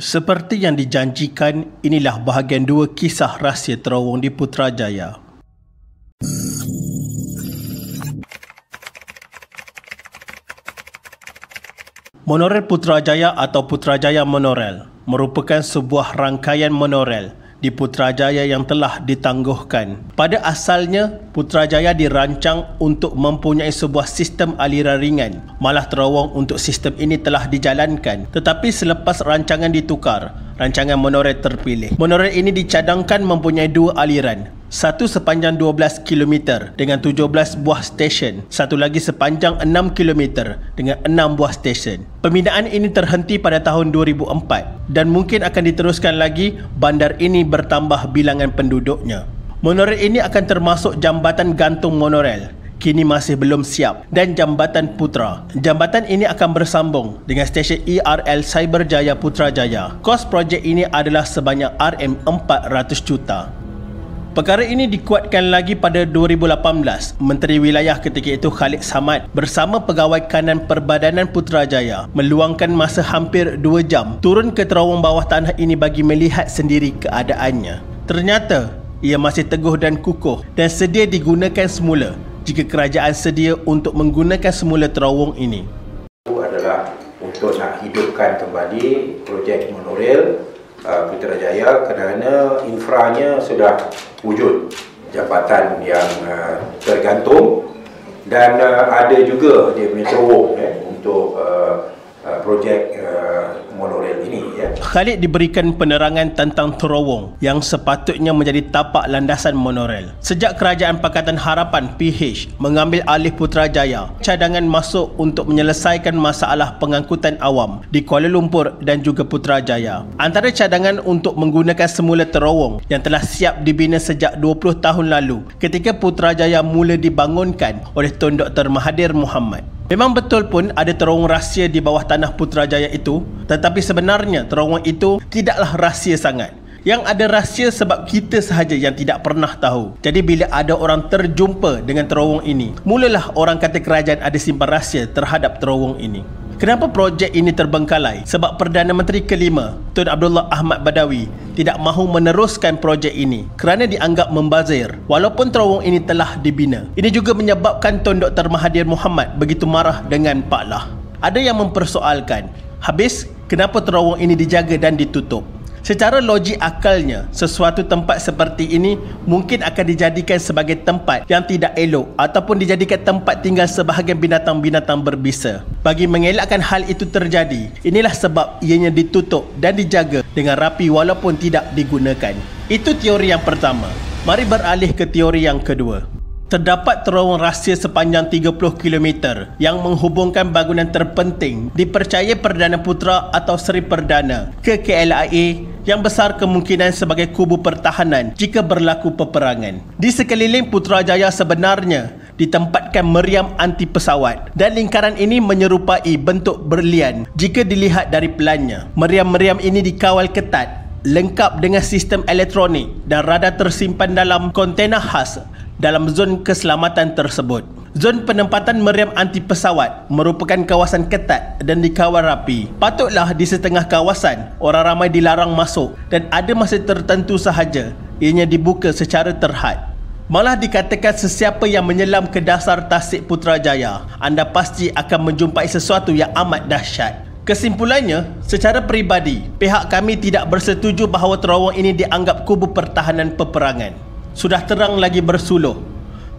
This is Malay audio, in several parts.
Seperti yang dijanjikan, inilah bahagian 2 kisah rahsia terowong di Putrajaya. Monorel Putrajaya atau Putrajaya Monorel merupakan sebuah rangkaian monorel di Putrajaya yang telah ditangguhkan. Pada asalnya, Putrajaya dirancang untuk mempunyai sebuah sistem aliran ringan. Malah terowong untuk sistem ini telah dijalankan. Tetapi selepas rancangan ditukar, rancangan monorel terpilih. Monorel ini dicadangkan mempunyai 2 aliran. Satu sepanjang 12 km dengan 17 buah stesen. Satu lagi sepanjang 6 km dengan 6 buah stesen. Pembinaan ini terhenti pada tahun 2004 dan mungkin akan diteruskan lagi bandar ini bertambah bilangan penduduknya. Monorel ini akan termasuk jambatan gantung monorel. Kini masih belum siap, dan Jambatan Putra. Jambatan ini akan bersambung dengan stesen ERL Cyberjaya Putrajaya. Kos projek ini adalah sebanyak RM400 juta. Perkara ini dikuatkan lagi pada 2018. Menteri Wilayah ketika itu Khalid Samad bersama pegawai kanan Perbadanan Putrajaya meluangkan masa hampir 2 jam turun ke terowong bawah tanah ini bagi melihat sendiri keadaannya. Ternyata ia masih teguh dan kukuh dan sedia digunakan semula jika kerajaan sedia untuk menggunakan semula terowong ini. Itu adalah untuk nak hidupkan kembali projek monorel Putrajaya kerana infranya sudah wujud, jambatan yang tergantung dan ada juga dia punya terowong untuk projek monorel ini. Khalid diberikan penerangan tentang terowong yang sepatutnya menjadi tapak landasan monorel. Sejak Kerajaan Pakatan Harapan PH mengambil alih Putrajaya, cadangan masuk untuk menyelesaikan masalah pengangkutan awam di Kuala Lumpur dan juga Putrajaya. Antara cadangan untuk menggunakan semula terowong yang telah siap dibina sejak 20 tahun lalu ketika Putrajaya mula dibangunkan oleh Tun Dr. Mahathir Mohamad. Memang betul pun ada terowong rahsia di bawah tanah Putrajaya itu, tetapi sebenarnya terowong itu tidaklah rahsia sangat. Yang ada rahsia sebab kita sahaja yang tidak pernah tahu. Jadi bila ada orang terjumpa dengan terowong ini, mulalah orang kata kerajaan ada simpan rahsia terhadap terowong ini. Kenapa projek ini terbengkalai? Sebab Perdana Menteri kelima, Tun Abdullah Ahmad Badawi, tidak mahu meneruskan projek ini kerana dianggap membazir walaupun terowong ini telah dibina. Ini juga menyebabkan Tun Dr. Mahathir Mohamad begitu marah dengan Pak Lah. Ada yang mempersoalkan, habis kenapa terowong ini dijaga dan ditutup? Secara logik akalnya, sesuatu tempat seperti ini mungkin akan dijadikan sebagai tempat yang tidak elok ataupun dijadikan tempat tinggal sebahagian binatang-binatang berbisa. Bagi mengelakkan hal itu terjadi, inilah sebab ianya ditutup dan dijaga dengan rapi walaupun tidak digunakan. Itu teori yang pertama. Mari beralih ke teori yang kedua. Terdapat terowong rahsia sepanjang 30 km yang menghubungkan bangunan terpenting dipercayai Perdana Putra atau Seri Perdana ke KLIA yang besar kemungkinan sebagai kubu pertahanan jika berlaku peperangan. Di sekeliling Putrajaya sebenarnya ditempatkan meriam anti pesawat dan lingkaran ini menyerupai bentuk berlian jika dilihat dari pelannya. Meriam-meriam ini dikawal ketat, lengkap dengan sistem elektronik dan radar tersimpan dalam kontena khas dalam zon keselamatan tersebut. Zon penempatan meriam anti pesawat merupakan kawasan ketat dan dikawal rapi. Patutlah di setengah kawasan orang ramai dilarang masuk dan ada masa tertentu sahaja ianya dibuka secara terhad. Malah dikatakan sesiapa yang menyelam ke dasar tasik Putrajaya, anda pasti akan menjumpai sesuatu yang amat dahsyat. Kesimpulannya, secara peribadi, pihak kami tidak bersetuju bahawa terowong ini dianggap kubu pertahanan peperangan. Sudah terang lagi bersuluh,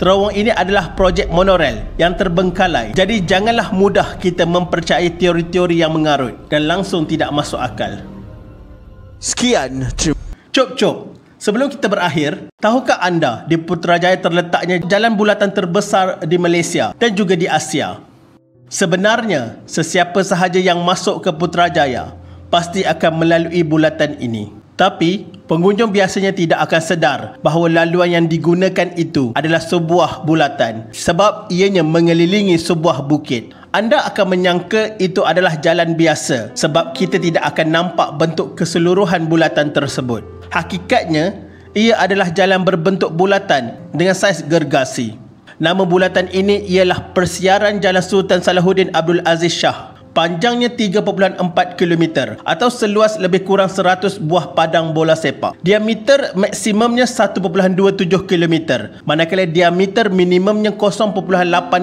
terowong ini adalah projek monorel yang terbengkalai. Jadi janganlah mudah kita mempercayai teori-teori yang mengarut dan langsung tidak masuk akal. Sekian. Cop. Sebelum kita berakhir, tahukah anda di Putrajaya terletaknya jalan bulatan terbesar di Malaysia dan juga di Asia? Sebenarnya, sesiapa sahaja yang masuk ke Putrajaya pasti akan melalui bulatan ini. Tapi, pengunjung biasanya tidak akan sedar bahawa laluan yang digunakan itu adalah sebuah bulatan sebab ianya mengelilingi sebuah bukit. Anda akan menyangka itu adalah jalan biasa sebab kita tidak akan nampak bentuk keseluruhan bulatan tersebut. Hakikatnya, ia adalah jalan berbentuk bulatan dengan saiz gergasi. Nama bulatan ini ialah Persiaran Jalan Sultan Salahuddin Abdul Aziz Shah panjangnya 3.4 km atau seluas lebih kurang 100 buah padang bola sepak. Diameter maksimumnya 1.27 km, manakala diameter minimumnya 0.8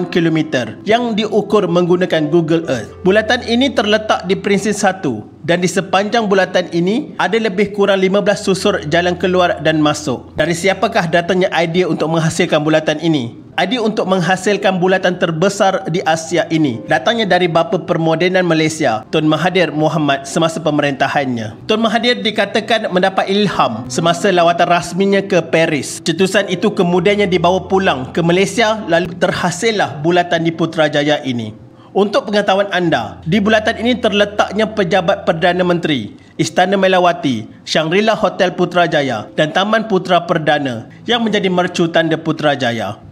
km yang diukur menggunakan Google Earth. Bulatan ini terletak di Prinsip 1 dan di sepanjang bulatan ini ada lebih kurang 15 susur jalan keluar dan masuk. Dari siapakah datangnya idea untuk menghasilkan bulatan ini? Idea untuk menghasilkan bulatan terbesar di Asia ini datangnya dari bapa permodenan Malaysia, Tun Mahathir Mohamad semasa pemerintahannya. Tun Mahathir dikatakan mendapat ilham semasa lawatan rasminya ke Paris. Cetusan itu kemudiannya dibawa pulang ke Malaysia, lalu terhasillah bulatan di Putrajaya ini. Untuk pengetahuan anda, di bulatan ini terletaknya pejabat Perdana Menteri, Istana Melawati, Shangri-La Hotel Putrajaya dan Taman Putra Perdana yang menjadi mercu tanda Putrajaya.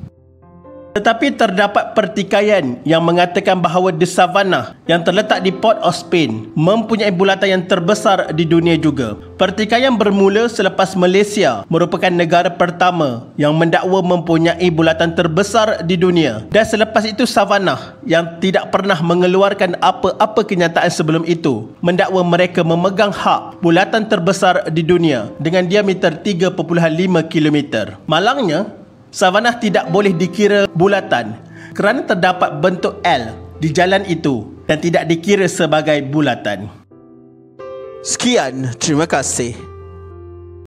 Tetapi terdapat pertikaian yang mengatakan bahawa The Savannah yang terletak di Port of Spain mempunyai bulatan yang terbesar di dunia juga. Pertikaian bermula selepas Malaysia merupakan negara pertama yang mendakwa mempunyai bulatan terbesar di dunia, dan selepas itu Savannah yang tidak pernah mengeluarkan apa-apa kenyataan sebelum itu mendakwa mereka memegang hak bulatan terbesar di dunia dengan diameter 3.5 km. Malangnya, Savannah tidak boleh dikira bulatan kerana terdapat bentuk L di jalan itu dan tidak dikira sebagai bulatan. Sekian, terima kasih.